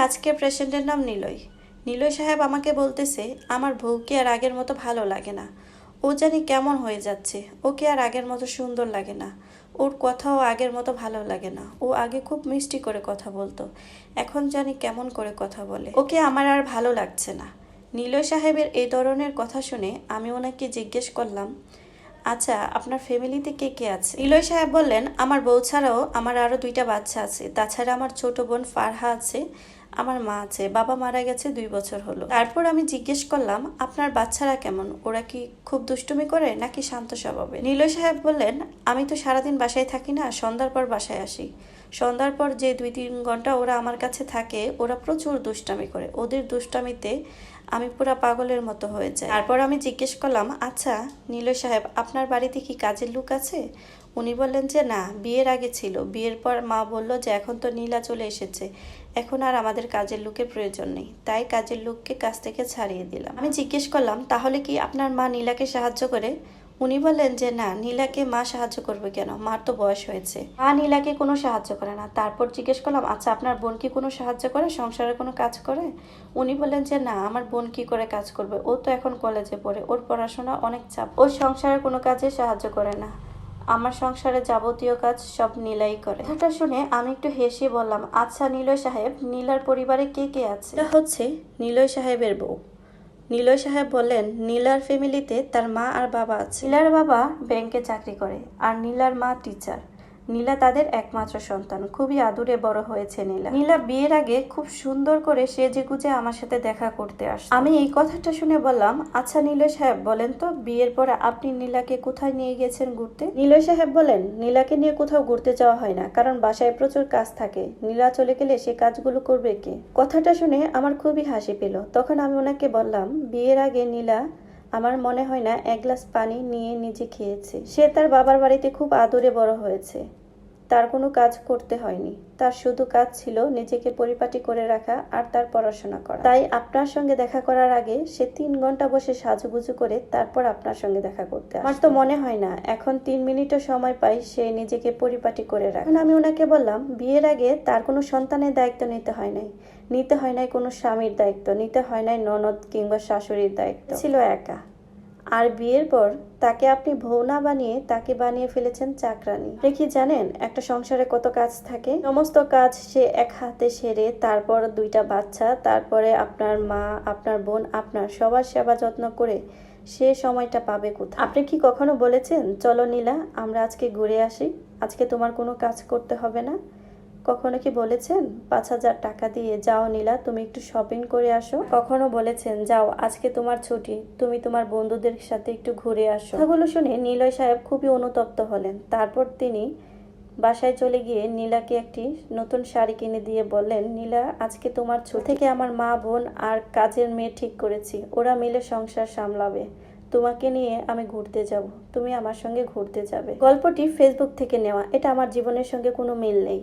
আজকের পেশেন্টের নাম নিলয়। নিলয় সাহেব আমাকে বলতেছে আমার বউকে আর আগের মতো ভালো লাগে না। ও জানি কেমন হয়ে যাচ্ছে, ওকে আর আগের মতো সুন্দর লাগে না, ওর কথাও আগের মতো ভালো লাগে না। ও আগে খুব মিষ্টি করে কথা বলতো, এখন জানি কেমন করে কথা বলে। ওকে আমার আর ভালো লাগছে না। নিলয় সাহেবের এই ধরনের কথা শুনে আমি ওনাকে জিজ্ঞেস করলাম, আচ্ছা আপনার ফ্যামিলিতে কে কে আছে? নিলয় সাহেব বললেন, আমার বউ ছাড়াও আমার আরো 2টা বাচ্চা আছে, তাছাড়া আমার ছোট বোন ফারহা আছে, আমার মা আছে, বাবা মারা গেছে 2 বছর হলো। তারপর আমি জিজ্ঞেস করলাম, আপনার বাচ্চারা কেমন, ওরা কি খুব দুষ্টুমি করে নাকি শান্ত স্বভাবের? নিলয় সাহেব বললেন, আমি তো সারাদিন বাসায় থাকি না, সন্ধ্যার পর বাসায় আসি। সন্ধ্যার পর যে 2-3 ঘন্টা ওরা আমার কাছে থাকে, ওরা প্রচুর দুষ্টামি করে। ওদের দুষ্টামিতে আমি পুরা পাগলের মতো হয়ে যাই। তারপর আমি জিজ্ঞেস করলাম, আচ্ছা নিলয় সাহেব আপনার বাড়িতে কি কাজের লোক আছে? উনি বললেন যে না, বিয়ের আগে ছিল, বিয়ের পর মা বলল যে এখন তো নীলা চলে এসেছে, এখন আর আমাদের কাজের লোকের প্রয়োজন নেই, তাই কাজের লোককে কাজ থেকে ছাড়িয়ে দিলাম। আমি জিজ্ঞেস করলাম, তাহলে কি আপনার মা নীলাকে সাহায্য করে? উনি বললেন যে না, নীলাকে মা সাহায্য করবে কেন, মার তো বয়স হয়েছে, মা নীলাকে কোনো সাহায্য করে না। তারপর জিজ্ঞেস করলাম, আচ্ছা আপনার বোন কি কোনো সাহায্য করে, সংসারে কোনো কাজ করে? উনি বললেন যে না, আমার বোন কি করে কাজ করবে, ও তো এখন কলেজে পড়ে, ওর পড়াশোনা অনেক চাপ, ওর সংসারের কোনো কাজে সাহায্য করে না, আমার সংসারে যাবতীয় কাজ সব নীলাই করে। কথাটা শুনে আমি একটু হেসে বললাম, আচ্ছা নিলয় সাহেব, নীলার পরিবারে কে কে আছে? এটা হচ্ছে নিলয় সাহেবের বউ। নিলয় সাহেব বললেন, নীলার ফ্যামিলিতে তার মা আর বাবা আছে। নীলার বাবা ব্যাংকে চাকরি করে আর নীলার মা টিচার। নীলা তাদের একমাত্র সন্তান, খুবই আদুরে বড় হয়েছে নীলা। নীলা বিয়ের আগে খুব সুন্দর করে সেজেগুজে আমার সাথে দেখা করতে আসে। আমি এই কথাটা শুনে বললাম, আচ্ছা নিলয় সাহেব বলেন তো, বিয়ের পরে আপনি নীলাকে কোথায় নিয়ে গেছেন ঘুরতে? নিলয় সাহেব বলেন, নীলাকে নিয়ে কোথাও ঘুরতে যাওয়া হয় না, কারণ বাসায় প্রচুর কাজ থাকে, নীলা চলে গেলে সে কাজগুলো করবে কে? কথাটা শুনে আমার খুবই হাসি পেল। তখন আমি ওনাকে বললাম, বিয়ের আগে নীলা আমার মনে হয় না 1 গ্লাস পানি নিয়ে নিজে খেয়েছে। সে তার বাবার বাড়িতে খুব আদরে বড় হয়েছে, তার কোনো কাজ করতে হয়নি, তার শুধু কাজ ছিল নিজেকে পরিপাটি করে রাখা আর তার পড়াশোনা করা। তাই আপনার সঙ্গে দেখা করার আগে সে 3 ঘন্টা বসে সাজুগুজু করে তারপর আপনার সঙ্গে দেখা করতে আসে। আমার তো মনে হয় না এখন 3 মিনিটও সময় পাই সে নিজেকে পরিপাটি করে রাখে। আমি ওনাকে বললাম, বিয়ের আগে তার কোনো সন্তানের দায়িত্ব নিতে হয় নাই, নিতে হয় নাই কোনো স্বামীর দায়িত্ব, নিতে হয় নাই ননদ কিংবা শাশুড়ির দায়িত্ব, ছিল একা। আর বিয়ের পর তাকে আপনি বউ না বানিয়ে তাকে বানিয়ে ফেলেছেন চাকরানি। আপনি কি জানেন একটা সংসারে কত কাজ থাকে? সমস্ত কাজ সে এক হাতে সেরে, তারপর 2টা বাচ্চা, তারপরে আপনার মা, আপনার বোন, আপনার সবার সেবা যত্ন করে সে সময়টা পাবে কোথায়? আপনি কি কখনো বলেছেন, চলো নীলা আমরা আজকে ঘুরে আসি, আজকে তোমার কোনো কাজ করতে হবে না? কখনো কি বলেছেন 5,000 টাকা দিয়ে, যাও নীলা তুমি একটু শপিং করে আসো? কখনো বলেছেন, যাও আজকে তোমার ছুটি, তুমি তোমার বন্ধুদের সাথে একটু ঘুরে আসো? কথাগুলো শুনে নিলয় সাহেব খুবই অনুতপ্ত হলেন। তারপর তিনি বাসায় চলে গিয়ে নীলাকে একটি নতুন শাড়ি কিনে দিয়ে বললেন, নীলা আজকে তোমার ছুটি, থেকে আমার মা বোন আর কাজের মেয়ে ঠিক করেছি, ওরা মিলে সংসার সামলাবে, তোমাকে নিয়ে আমি ঘুরতে যাব, তুমি আমার সঙ্গে ঘুরতে যাবে। গল্পটি ফেসবুক থেকে নেওয়া, এটা আমার জীবনের সঙ্গে কোনো মিল নেই।